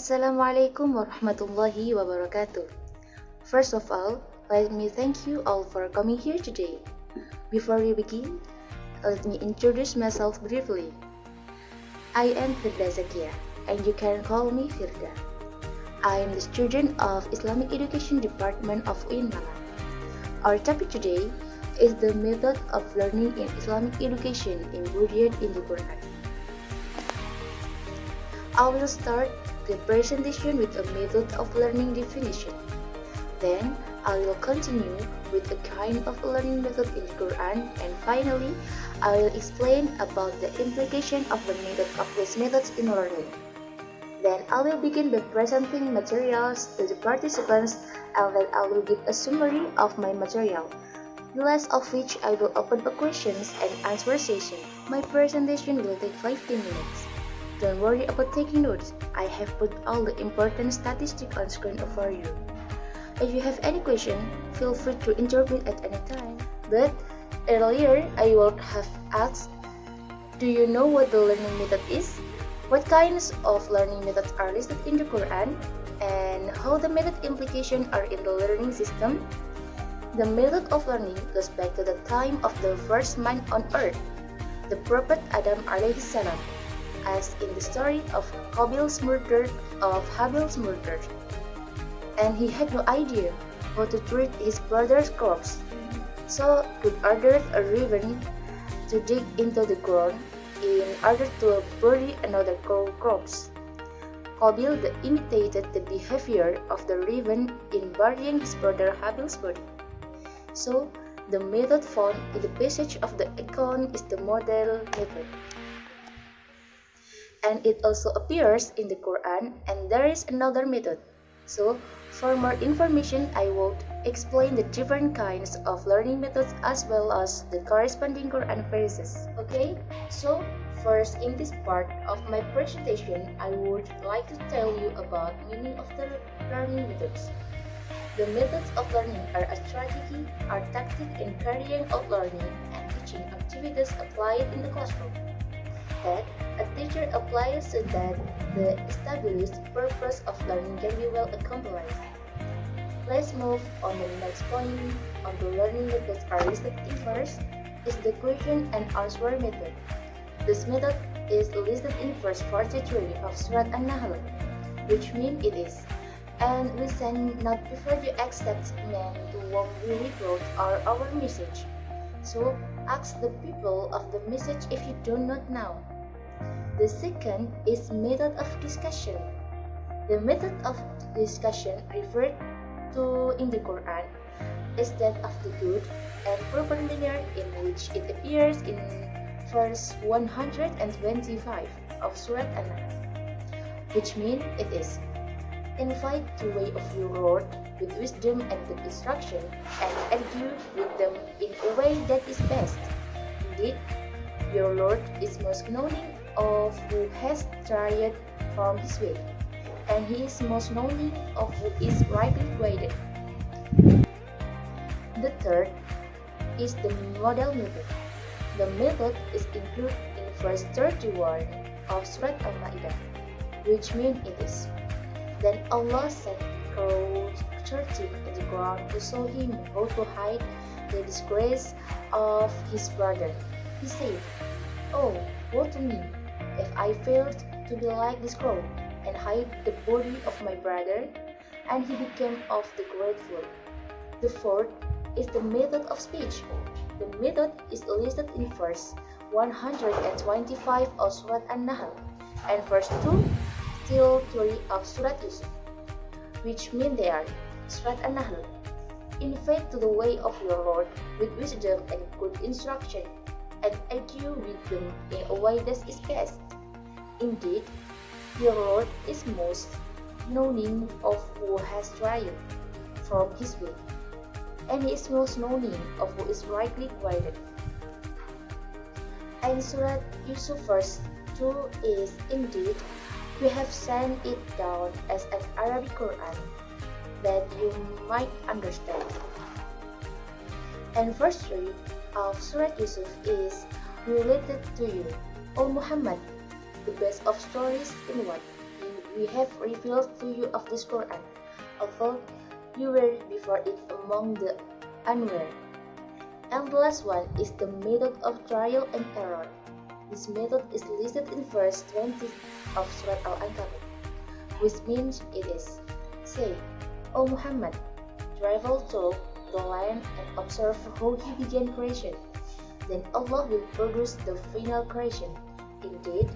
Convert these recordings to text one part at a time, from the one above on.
Assalamualaikum warahmatullahi wabarakatuh. First of all, let me thank you all for coming here today. Before we begin, let me introduce myself briefly. I am Firda Zakkiyah, and you can call me Firda. I am the student of Islamic Education Department of UIN Malang. Our topic today is the method of learning in Islamic education embodied in the Quran. I will start the presentation with a method of learning definition. Then, I will continue with a kind of learning method in the Quran, and finally, I will explain about the implication of the method of these methods in learning. Then, I will begin by presenting materials to the participants, and then I will give a summary of my material. The last of which I will open a questions and answer session. My presentation will take 15 minutes. Don't worry about taking notes. I have put all the important statistics on screen for you. If you have any question, feel free to interpret at any time. But earlier, I would have asked, do you know what the learning method is? What kinds of learning methods are listed in the Quran? And how the method implications are in the learning system? The method of learning goes back to the time of the first man on earth, the Prophet Adam alayhi salam, as in the story of Qabil's murder of Habil's murder. And he had no idea how to treat his brother's corpse, so he ordered a raven to dig into the ground in order to bury another corpse. Qabil imitated the behavior of the raven in burying his brother Habil's body. So, the method found in the passage of the account is the model method. And it also appears in the Quran, and there is another method. So, for more information, I will explain the different kinds of learning methods as well as the corresponding Quran verses. Okay, so first in this part of my presentation, I would like to tell you about meaning of the learning methods. The methods of learning are a strategy or tactic in carrying out learning and teaching activities applied in the classroom that a teacher applies so that the established purpose of learning can be well accomplished. Let's move on the next point on the learning methods are listed in first is the question and answer method. This method is listed in verse 43 of Surah An-Nahl, which means it is, and we send not before you accept men to whom we wrote our message. So ask the people of the message if you do not know. The second is method of discussion. The method of discussion referred to in the Quran is that of the good and proper manner in which it appears in verse 125 of Surah An-Nahl, which means it is, invite the way of your Lord with wisdom and good instruction, and argue with them in a way that is best. Indeed, your Lord is most knowing of who has strayed from his way, and he is most knowing of who is rightly guided. The third is the model method. The method is included in verse 31 of Surah Al-Ma'idah, which means it is. Then Allah set crows searching in the ground to show him how to hide the disgrace of his brother. He said, "Oh, woe to me, if I failed to be like this crow and hide the body of my brother," and he became of the grateful. The fourth is the method of speech. The method is listed in verse 125 of Surah An-Nahl and verse 2 till 3 of Surah Yusuf, which mean they are Surah An-Nahl, invite to the way of your Lord with wisdom and good instruction, and argue with them in a way that is best. Indeed, your Lord is most knowing of who has strayed from his way, and he is most knowing of who is rightly guided. And Surah Yusuf verse 2 is, indeed, we have sent it down as an Arabic Quran that you might understand. And verse 3 of Surah Yusuf is related to you, O Muhammad, the best of stories in what you we have revealed to you of this Quran, although you were before it among the unaware. And the last one is the method of trial and error. This method is listed in verse 20 of Surah Al-Ankabut, which means it is, say, O Muhammad, travel through the land and observe how He began creation. Then Allah will produce the final creation. Indeed,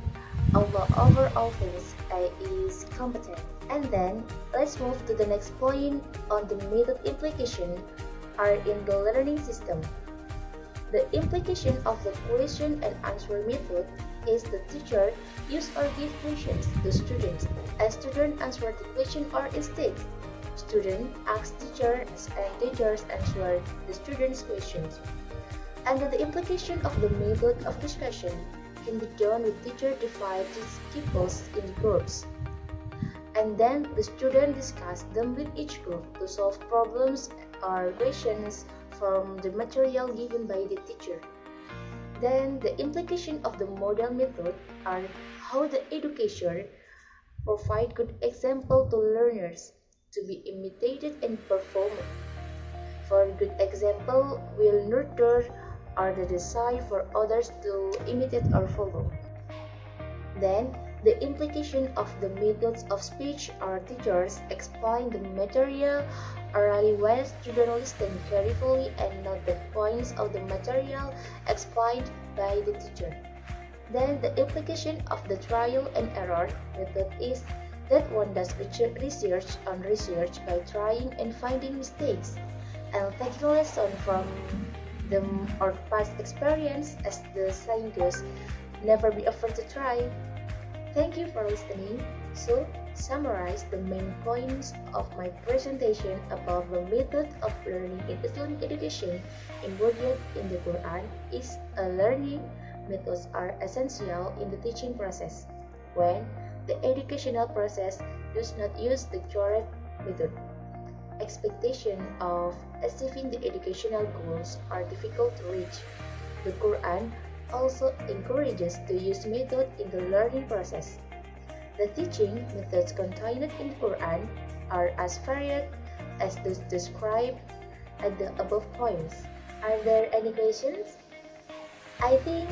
Allah over all things is competent. And then, let's move to the next point on the method implication are in the learning system. The implication of the question and answer method is the teacher use or give questions to students. A student answer the question or instead, student asks teachers and teachers answer the student's questions. And the implication of the method of discussion can be done with teacher divide its pupils in groups. And then the student discuss them with each group to solve problems or questions from the material given by the teacher. Then the implication of the model method are how the educator provide good example to learners to be imitated and performed. For good example will nurture or the desire for others to imitate or follow. Then the implication of the methods of speech or teachers explain the material orally while students listen carefully and note the points of the material explained by the teacher. Then the implication of the trial and error method is that one does research on research by trying and finding mistakes and taking lesson from them or past experience, as the saying goes, never be afraid to try. Thank you for listening. So, summarize the main points of my presentation about the method of learning in Islamic education embodied in the Quran is a learning methods are essential in the teaching process when the educational process does not use the correct method. Expectation of achieving the educational goals are difficult to reach. The Quran also encourages to use method in the learning process. The teaching methods contained in the Quran are as varied as those described at the above points. Are there any questions? I think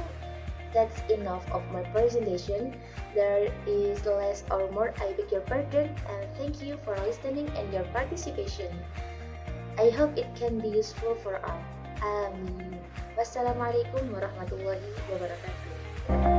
that's enough of my presentation. There is less or more, I beg your pardon, and thank you for listening and your participation. I hope it can be useful for all. Amin. Wassalamualaikum warahmatullahi wabarakatuh.